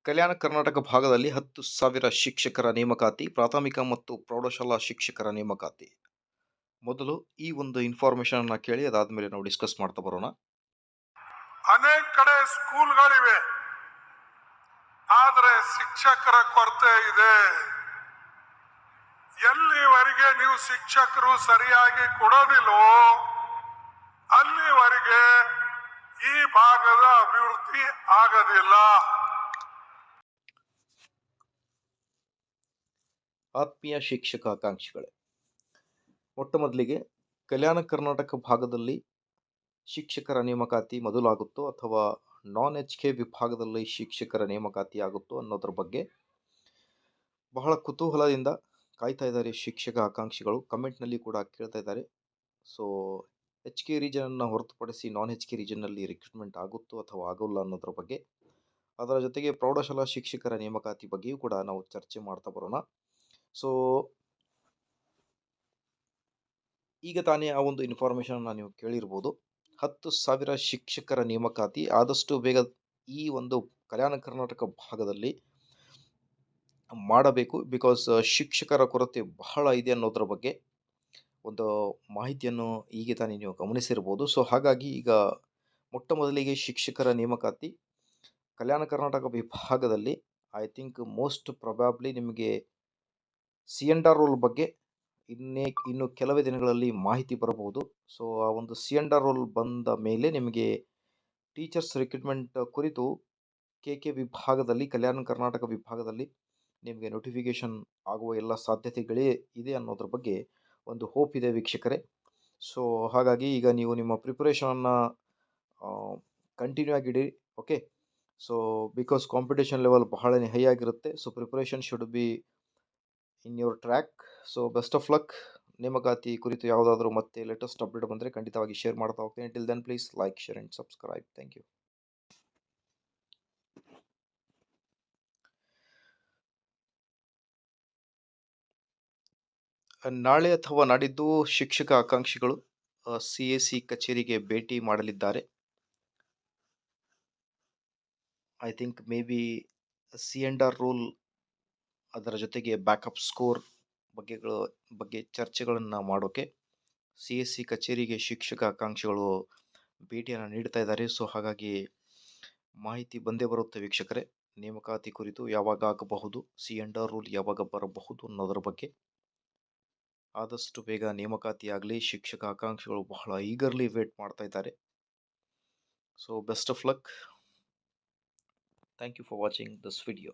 ಕಲ್ಯಾಣ ಕರ್ನಾಟಕ ಭಾಗದಲ್ಲಿ 10,000 ಶಿಕ್ಷಕರ ನೇಮಕಾತಿ, ಪ್ರಾಥಮಿಕ ಮತ್ತು ಪ್ರೌಢಶಾಲಾ ಶಿಕ್ಷಕರ ನೇಮಕಾತಿ. ಮೊದಲು ಈ ಒಂದು ಇನ್ಫಾರ್ಮೇಶನ್ ಅನ್ನ ಕೇಳಿ ಅದಾದ್ಮೇಲೆ ನಾವು ಡಿಸ್ಕಸ್ ಮಾಡ್ತಾ ಬರೋಣ. ಅನೇಕ ಕಡೆ ಸ್ಕೂಲ್ಗಳಿವೆ, ಆದರೆ ಶಿಕ್ಷಕರ ಕೊರತೆ ಇದೆ. ಎಲ್ಲಿವರೆಗೆ ನೀವು ಶಿಕ್ಷಕರು ಸರಿಯಾಗಿ ಕೊಡೋದಿಲ್ಲೋ ಅಲ್ಲಿವರೆಗೆ ಈ ಭಾಗದ ಅಭಿವೃದ್ಧಿ ಆಗದಿಲ್ಲ. ಆತ್ಮೀಯ ಶಿಕ್ಷಕ ಆಕಾಂಕ್ಷಿಗಳೇ, ಮೊಟ್ಟ ಮೊದಲಿಗೆ ಕಲ್ಯಾಣ ಕರ್ನಾಟಕ ಭಾಗದಲ್ಲಿ ಶಿಕ್ಷಕರ ನೇಮಕಾತಿ ಮೊದಲಾಗುತ್ತೋ ಅಥವಾ ನಾನ್ HK ವಿಭಾಗದಲ್ಲಿ ಶಿಕ್ಷಕರ ನೇಮಕಾತಿ ಆಗುತ್ತೋ ಅನ್ನೋದ್ರ ಬಗ್ಗೆ ಬಹಳ ಕುತೂಹಲದಿಂದ ಕಾಯ್ತಾ ಇದ್ದಾರೆ ಶಿಕ್ಷಕ ಆಕಾಂಕ್ಷಿಗಳು. ಕಮೆಂಟ್ನಲ್ಲಿ ಕೂಡ ಕೇಳ್ತಾ ಇದ್ದಾರೆ. ಸೊ HK ರೀಜನನ್ನು ಹೊರತುಪಡಿಸಿ ನಾನ್ HK ರೀಜನ್ನಲ್ಲಿ ರಿಕ್ರೂಟ್ಮೆಂಟ್ ಆಗುತ್ತೋ ಅಥವಾ ಆಗೋಲ್ಲ ಅನ್ನೋದ್ರ ಬಗ್ಗೆ, ಅದರ ಜೊತೆಗೆ ಪ್ರೌಢಶಾಲಾ ಶಿಕ್ಷಕರ ನೇಮಕಾತಿ ಬಗ್ಗೆಯೂ ಕೂಡ ನಾವು ಚರ್ಚೆ ಮಾಡ್ತಾ ಬರೋಣ. ಸೊ ಈಗ ತಾನೇ ಆ ಒಂದು ಇನ್ಫಾರ್ಮೇಷನ್ನ ನೀವು ಕೇಳಿರ್ಬೋದು. 10,000 ಶಿಕ್ಷಕರ ನೇಮಕಾತಿ ಆದಷ್ಟು ಬೇಗ ಈ ಒಂದು ಕಲ್ಯಾಣ ಕರ್ನಾಟಕ ಭಾಗದಲ್ಲಿ ಮಾಡಬೇಕು. ಬಿಕಾಸ್ ಶಿಕ್ಷಕರ ಕೊರತೆ ಬಹಳ ಇದೆ ಅನ್ನೋದ್ರ ಬಗ್ಗೆ ಒಂದು ಮಾಹಿತಿಯನ್ನು ಈಗ ತಾನೇ ನೀವು ಗಮನಿಸಿರ್ಬೋದು. ಸೊ ಹಾಗಾಗಿ ಈಗ ಮೊಟ್ಟ ಮೊದಲಿಗೆ ಶಿಕ್ಷಕರ ನೇಮಕಾತಿ ಕಲ್ಯಾಣ ಕರ್ನಾಟಕ ವಿಭಾಗದಲ್ಲಿ ಐ ಥಿಂಕ್ ಮೋಸ್ಟ್ ಪ್ರೊಬ್ಯಾಬ್ಲಿ ನಿಮಗೆ CNR ರೋಲ್ ಬಗ್ಗೆ ಇನ್ನು ಕೆಲವೇ ದಿನಗಳಲ್ಲಿ ಮಾಹಿತಿ ಬರಬಹುದು. ಸೊ ಆ ಒಂದು CNR ರೋಲ್ ಬಂದ ಮೇಲೆ ನಿಮಗೆ ಟೀಚರ್ಸ್ ರಿಕ್ರೂಟ್ಮೆಂಟ್ ಕುರಿತು KK ವಿಭಾಗದಲ್ಲಿ, ಕಲ್ಯಾಣ ಕರ್ನಾಟಕ ವಿಭಾಗದಲ್ಲಿ ನಿಮಗೆ ನೋಟಿಫಿಕೇಶನ್ ಆಗುವ ಎಲ್ಲ ಸಾಧ್ಯತೆಗಳೇ ಇದೆ ಅನ್ನೋದ್ರ ಬಗ್ಗೆ ಒಂದು ಹೋಪ್ ಇದೆ ವೀಕ್ಷಕರೇ. ಸೊ ಹಾಗಾಗಿ ಈಗ ನೀವು ನಿಮ್ಮ ಪ್ರಿಪರೇಷನನ್ನು ಕಂಟಿನ್ಯೂ ಆಗಿಡಿ. Okay, so because competition level ಬಹಳನೇ ಹೈ ಆಗಿರುತ್ತೆ. So preparation should be in your track. So best of luck. ನೇಮಕಾತಿ ಕುರಿತು ಯಾವುದಾದ್ರೂ ಮತ್ತೆ ಲೇಟೆಸ್ಟ್ ಅಪ್ಡೇಟ್ ಬಂದರೆ ಖಂಡಿತವಾಗಿ ಶೇರ್ ಮಾಡ್ತಾ ಹೋಗ್ತೀನಿ. Till then please like, share and subscribe. Thank you. ನಾಳೆ ಅಥವಾ ನಾಡಿದ್ದು ಶಿಕ್ಷಕ ಆಕಾಂಕ್ಷಿಗಳು CAC ಕಚೇರಿಗೆ ಭೇಟಿ ಮಾಡಲಿದ್ದಾರೆ. I think maybe CNR rule, ಅದರ ಜೊತೆಗೆ ಬ್ಯಾಕಪ್ ಸ್ಕೋರ್ ಬಗ್ಗೆ ಚರ್ಚೆಗಳನ್ನು ಮಾಡೋಕ್ಕೆ CAC ಕಚೇರಿಗೆ ಶಿಕ್ಷಕ ಆಕಾಂಕ್ಷಿಗಳು ಭೇಟಿಯನ್ನು ನೀಡ್ತಾ ಇದ್ದಾರೆ. ಸೊ ಹಾಗಾಗಿ ಮಾಹಿತಿ ಬಂದೇ ಬರುತ್ತೆ ವೀಕ್ಷಕರೇ. ನೇಮಕಾತಿ ಕುರಿತು ಯಾವಾಗ ಆಗಬಹುದು, CNR ರೂಲ್ ಯಾವಾಗ ಬರಬಹುದು ಅನ್ನೋದರ ಬಗ್ಗೆ ಆದಷ್ಟು ಬೇಗ ನೇಮಕಾತಿ ಆಗಲಿ. ಶಿಕ್ಷಕ ಆಕಾಂಕ್ಷಿಗಳು ಬಹಳ ಈಗರ್ಲಿ ವೇಟ್ ಮಾಡ್ತಾ ಇದ್ದಾರೆ. So best of luck. Thank you for watching this video.